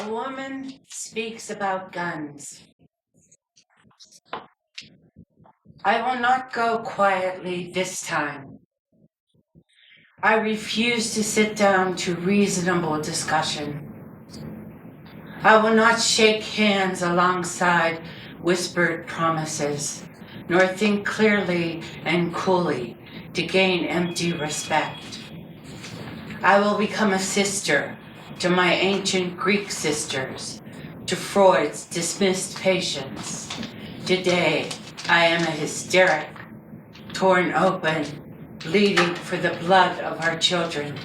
A woman speaks about guns. I will not go quietly this time. I refuse to sit down to reasonable discussion. I will not shake hands alongside whispered promises, nor think clearly and coolly to gain empty respect. I will become a sister to my ancient Greek sisters, to Freud's dismissed patients. Today, I am a hysteric, torn open, bleeding for the blood of our children.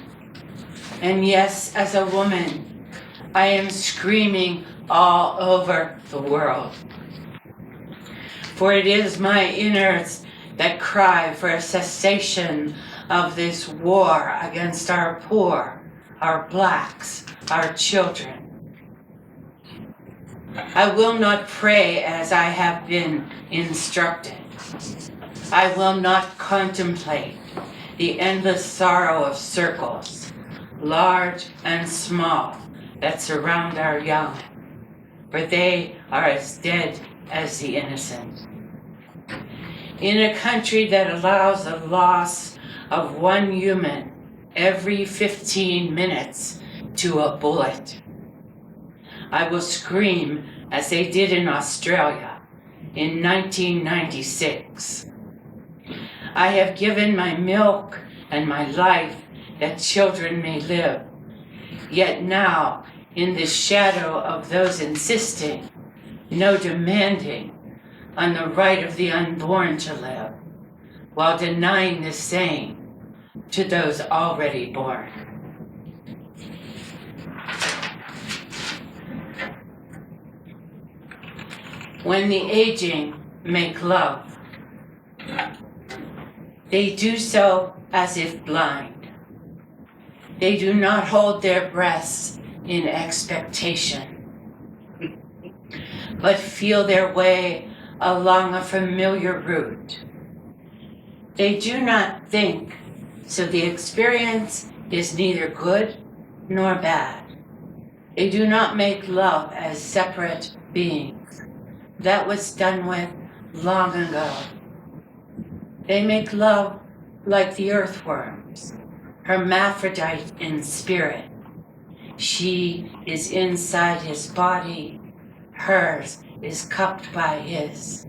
And yes, as a woman, I am screaming all over the world. For it is my innards that cry for a cessation of this war against our poor, our blacks, our children. I will not pray as I have been instructed. I will not contemplate the endless sorrow of circles, large and small, that surround our young, for they are as dead as the innocent. In a country that allows the loss of one human every 15 minutes to a bullet, I will scream as they did in Australia in 1996. I have given my milk and my life that children may live. Yet now, in the shadow of those insisting, no demanding, on the right of the unborn to live, while denying the same to those already born. When the aging make love, they do so as if blind. They do not hold their breaths in expectation, but feel their way along a familiar route. They do not think, so the experience is neither good nor bad. They do not make love as separate beings. That was done with long ago. They make love like the earthworms, hermaphrodite in spirit. She is inside his body, hers is cupped by his.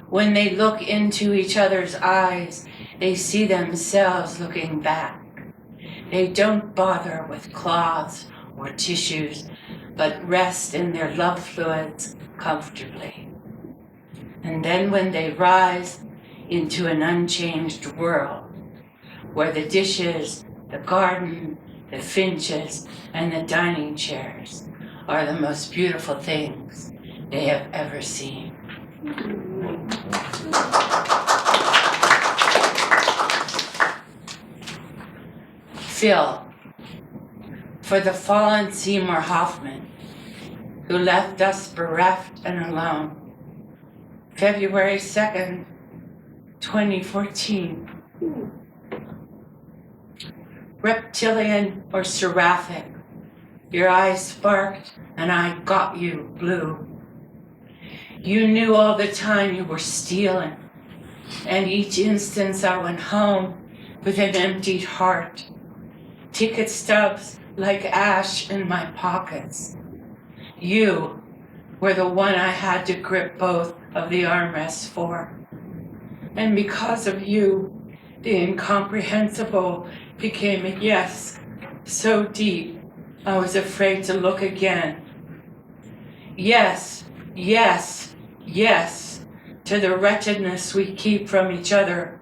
When they look into each other's eyes, they see themselves looking back. They don't bother with cloths or tissues, but rest in their love fluids comfortably. And then when they rise into an unchanged world, where the dishes, the garden, the finches, and the dining chairs are the most beautiful things they have ever seen. Phil, for the fallen Seymour Hoffman, who left us bereft and alone, February 2nd, 2014. Reptilian or seraphic, your eyes sparked and I got you blue. You knew all the time you were stealing, and each instance I went home with an emptied heart. Ticket stubs like ash in my pockets. You were the one I had to grip both of the armrests for. And because of you, the incomprehensible became a yes, so deep I was afraid to look again. Yes, yes, yes, to the wretchedness we keep from each other.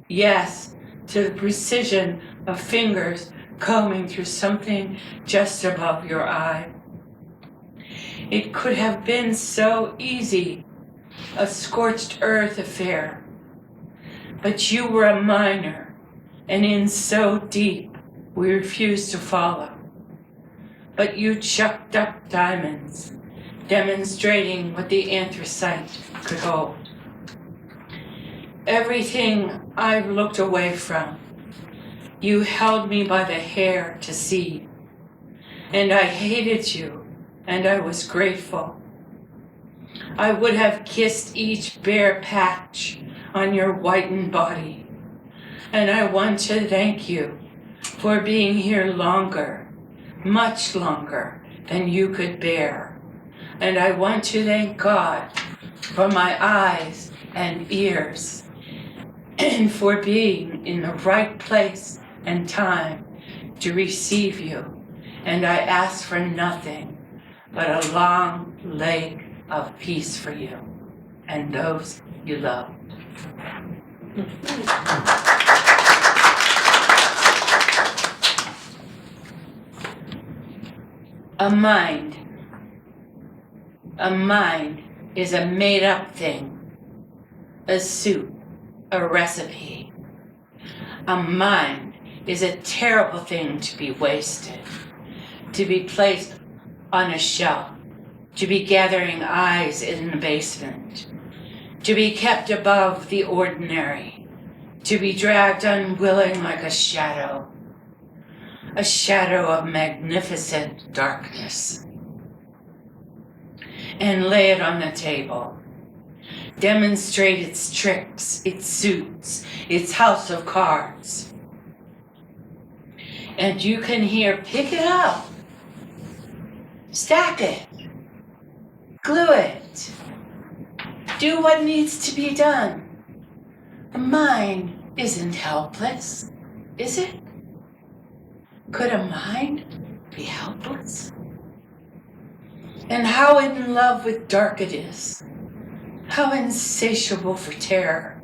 Yes, to the precision of fingers combing through something just above your eye. It could have been so easy, a scorched earth affair. But you were a miner, and in so deep we refused to follow. But you chucked up diamonds, demonstrating what the anthracite could hold. Everything I've looked away from, you held me by the hair to see. and I hated you, and I was grateful. I would have kissed each bare patch on your whitened body, and I want to thank you for being here longer, much longer than you could bear. And I want to thank God for my eyes and ears and for being in the right place and time to receive you. And I ask for nothing but a long lake of peace for you and those you love. A mind. A mind is a made-up thing, a soup, a recipe. A mind is a terrible thing to be wasted, to be placed on a shelf, to be gathering eyes in the basement, to be kept above the ordinary, to be dragged unwilling like a shadow of magnificent darkness. And lay it on the table. Demonstrate its tricks, its suits, its house of cards. And you can hear, pick it up, stack it, glue it, do what needs to be done. The mind isn't helpless, is it? Could a mind be helpless? And how in love with dark it is, how insatiable for terror,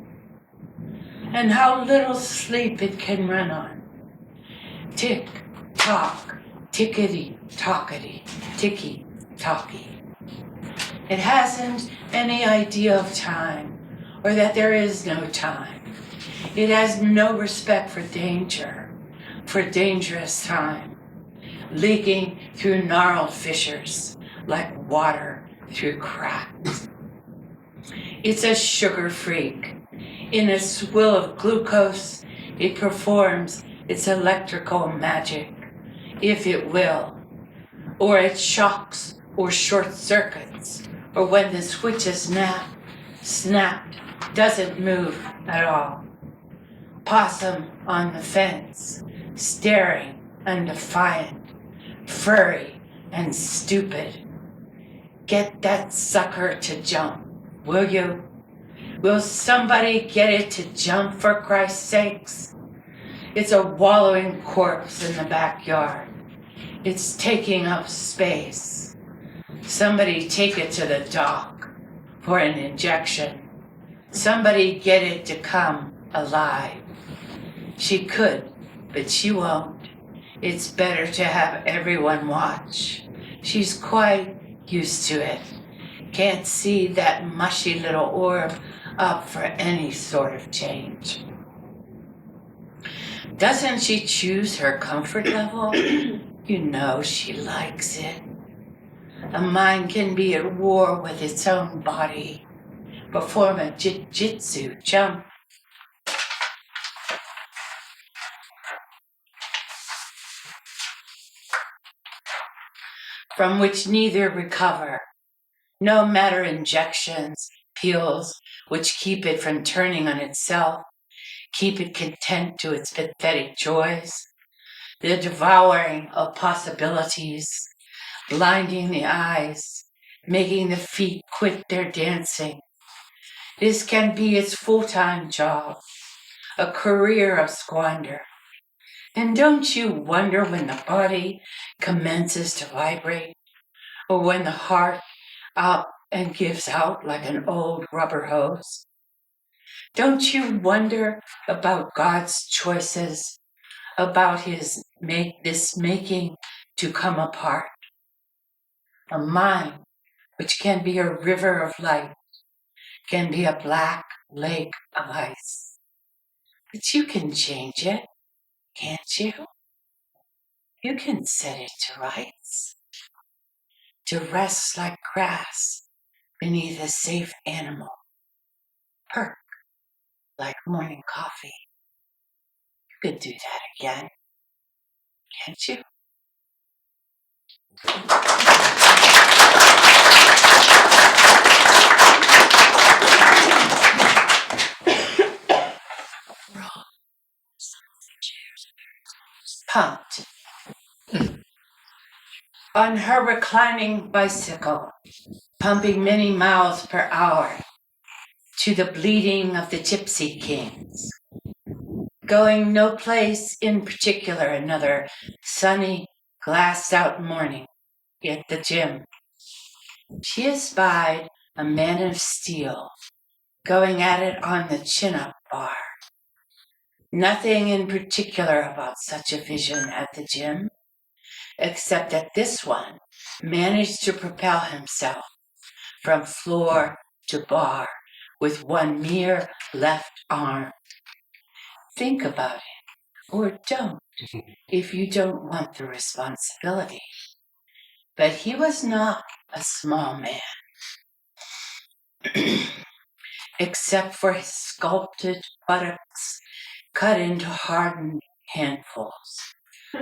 and how little sleep it can run on. Tick, tock, tickety, tockety, ticky, tocky. It hasn't any idea of time, or that there is no time. It has no respect for danger, for dangerous time, leaking through gnarled fissures like water through cracks. It's a sugar freak. In a swill of glucose, it performs its electrical magic, if it will, or it shocks or short circuits, or when the switch is snapped, doesn't move at all. Possum on the fence, staring and defiant, furry and stupid. Get that sucker to jump, will you? Will somebody get it to jump, for Christ's sakes? It's a wallowing corpse in the backyard. It's taking up space. Somebody take it to the doc for an injection. Somebody get it to come alive. She could, but she won't. It's better to have everyone watch. She's quite used to it. Can't see that mushy little orb up for any sort of change. Doesn't she choose her comfort level? You know she likes it. A mind can be at war with its own body, perform a jiu-jitsu jump, from which neither recover. No matter injections, pills, which keep it from turning on itself, keep it content to its pathetic joys, the devouring of possibilities, blinding the eyes, making the feet quit their dancing. This can be its full-time job, a career of squander. And don't you wonder when the body commences to vibrate, or when the heart up and gives out like an old rubber hose? Don't you wonder about God's choices, about his making to come apart? A mind which can be a river of light, can be a black lake of ice. But you can change it, can't you? You can set it to rights, to rest like grass beneath a safe animal, perk like morning coffee. You could do that again, can't you? Pumped. On her reclining bicycle, pumping many miles per hour to the bleating of the gypsy kings. Going no place in particular, another sunny, glassed-out morning at the gym. She espied a man of steel going at it on the chin-up bar. Nothing in particular about such a vision at the gym, except that this one managed to propel himself from floor to bar with one mere left arm. Think about it, or don't, if you don't want the responsibility. But he was not a small man, except for his sculpted buttocks cut into hardened handfuls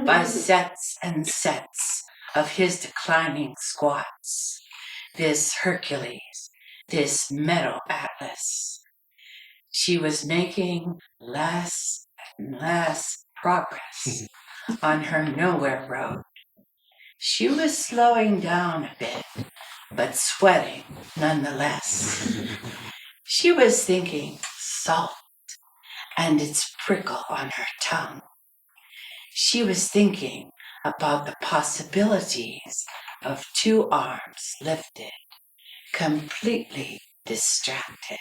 by sets and sets of his declining squats. This Hercules, this metal Atlas. She was making less and less progress on her nowhere road. She was slowing down a bit, but sweating nonetheless. She was thinking salt and its prickle on her tongue. She was thinking about the possibilities of two arms lifted, completely distracted.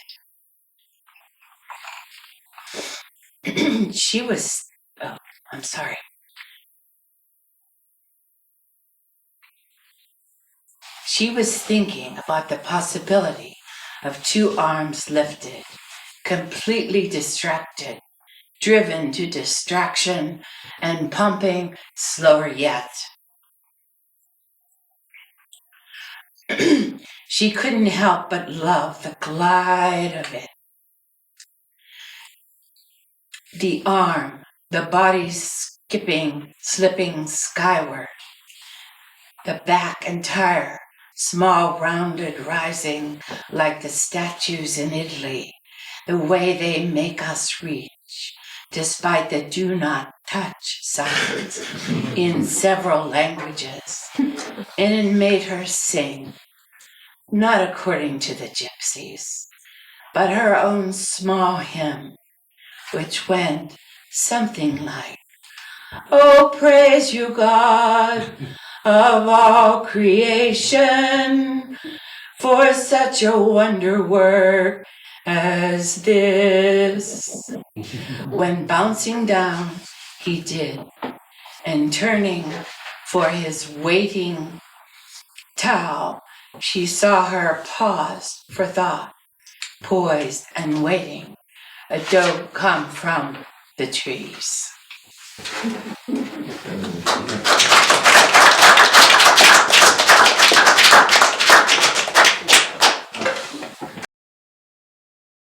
She was thinking about the possibility of two arms lifted, completely distracted, driven to distraction and pumping slower yet. She couldn't help but love the glide of it. The arm, the body slipping skyward. The back entire, small rounded rising like the statues in Italy, the way they make us reach, despite the do not touch signs in several languages. And it made her sing, not according to the gypsies, but her own small hymn, which went something like, "Oh, praise you, God of all creation, for such a wonder work as this." When bouncing down, he did, and turning for his waiting towel, she saw her pause for thought, poised and waiting, a doe come from the trees.